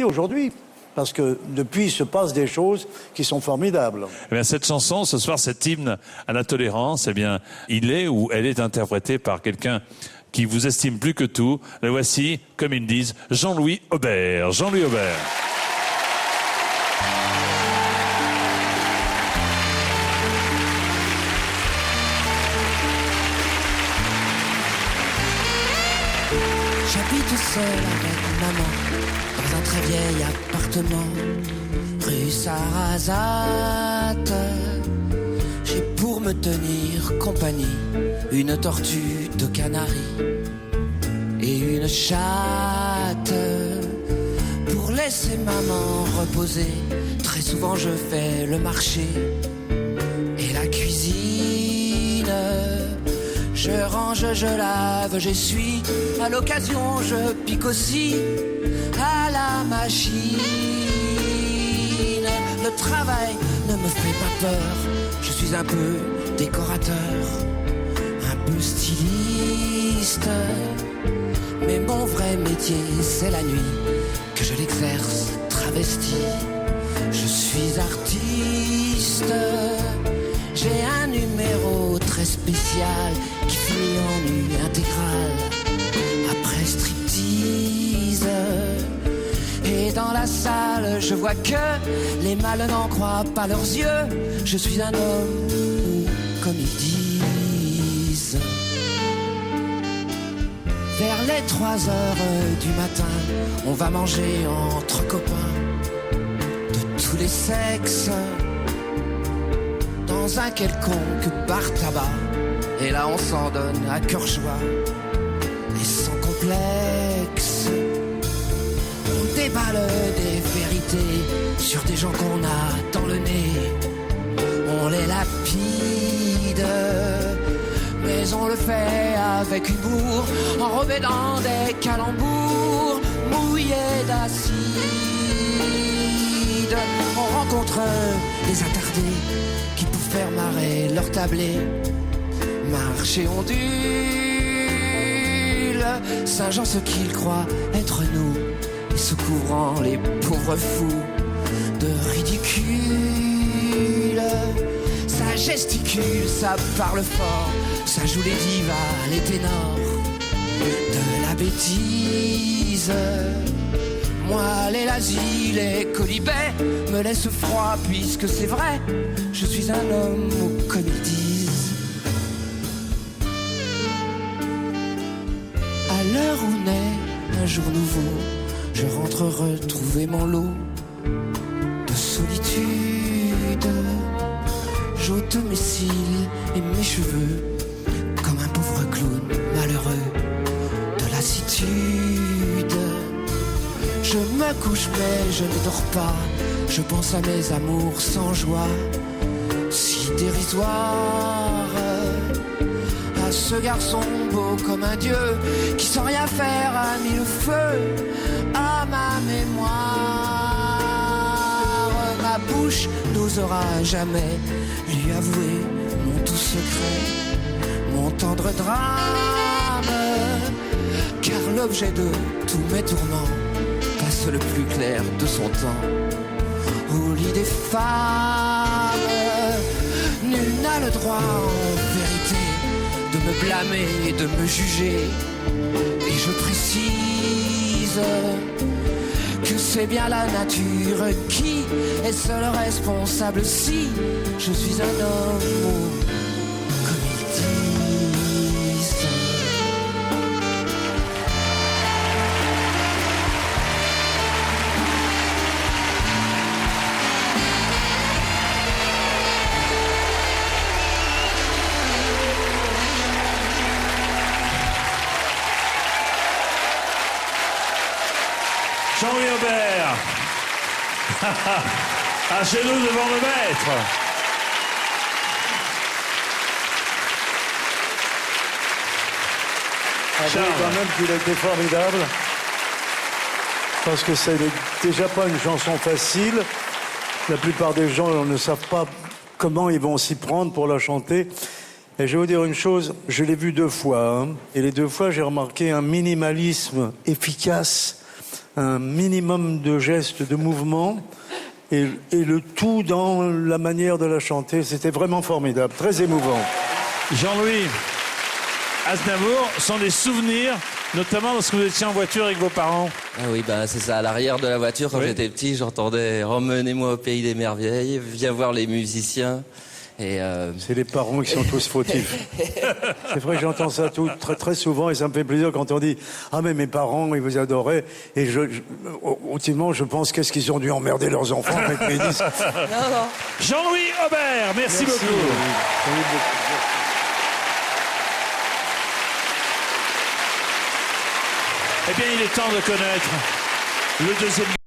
aujourd'hui. Parce que depuis, il se passe des choses qui sont formidables. Eh bien, cette chanson, ce soir, cet hymne à la tolérance, eh bien, il est ou elle est interprétée par quelqu'un qui vous estime plus que tout. Le voici, comme ils me disent, Jean-Louis Aubert. Jean-Louis Aubert. J'habite seul avec maman dans un très vieil appartement, rue Sarrazate. J'ai pour me tenir compagnie une tortue de Canaries et une chatte. Pour laisser maman reposer, très souvent je fais le marché et la cuisine. Je range, je lave, j'essuie, à l'occasion je pique aussi à la machine. Le travail ne me fait pas peur, je suis un peu décorateur, un peu styliste. Mais mon vrai métier c'est la nuit, que je l'exerce travesti. Je suis artiste, j'ai un numéro très spécial qui finit en nu intégral après striptease. Et dans la salle je vois que les mâles n'en croient pas leurs yeux. Je suis un homme, ou comme ils disent. Vers les 3 heures du matin, on va manger entre copains de tous les sexes dans un quelconque bar tabac. Et là on s'en donne à cœur joie et sans complexe. On déballe des vérités sur des gens qu'on a dans le nez. On les lapide, mais on le fait avec humour, enrobé dans des calembours mouillés d'acide. On rencontre des attardés qui pour faire marrer leur tablé marche et ondule, singeant ce qu'ils croient être nous et secouvrant les pauvres fous de ridicule. Ça gesticule, ça parle fort, ça joue les divas, les ténors de la bêtise. Moi, les lazis, les colibets me laissent froid puisque c'est vrai, je suis un homme comme ils disent. À l'heure où naît un jour nouveau, je rentre retrouver mon lot de solitude. J'ôte mes cils et mes cheveux comme un pauvre clown malheureux de lassitude. Je me couche mais je ne dors pas, je pense à mes amours sans joie, si dérisoires. À ce garçon beau comme un dieu qui sans rien faire a mis le feu à ma mémoire. Ma bouche n'osera jamais lui avouer mon tout secret, mon tendre drame, car l'objet de tous mes tourments passe le plus clair de son temps au lit des femmes. Nul n'a le droit en vérité de me blâmer et de me juger. Et je précise que c'est bien la nature qui est seule responsable si je suis un homme comme ils disent. Jean-Louis Aubert. À genoux devant le maître. Avouez quand même qu'il a été formidable. Parce que c'est déjà pas une chanson facile. La plupart des gens ne savent pas comment ils vont s'y prendre pour la chanter. Et je vais vous dire une chose, je l'ai vu 2 fois. Et les 2 fois, j'ai remarqué un minimalisme efficace un minimum de gestes, de mouvements, et le tout dans la manière de la chanter. C'était vraiment formidable, très émouvant. Jean-Louis Aznavour sont des souvenirs, notamment lorsque vous étiez en voiture avec vos parents. Ah oui, bah c'est ça. À l'arrière de la voiture, quand Oui. j'étais petit, j'entendais « Emmenez-moi au pays des merveilles », « Viens voir les musiciens ». Et C'est les parents qui sont tous fautifs. C'est vrai que j'entends ça très très souvent et ça me fait plaisir quand on dit « Ah mais mes parents, ils vous adoraient ». Et ultimement, je pense qu'est-ce qu'ils ont dû emmerder leurs enfants avec mes disques. Jean-Louis Aubert, merci beaucoup. Merci beaucoup. Eh bien, il est temps de connaître le deuxième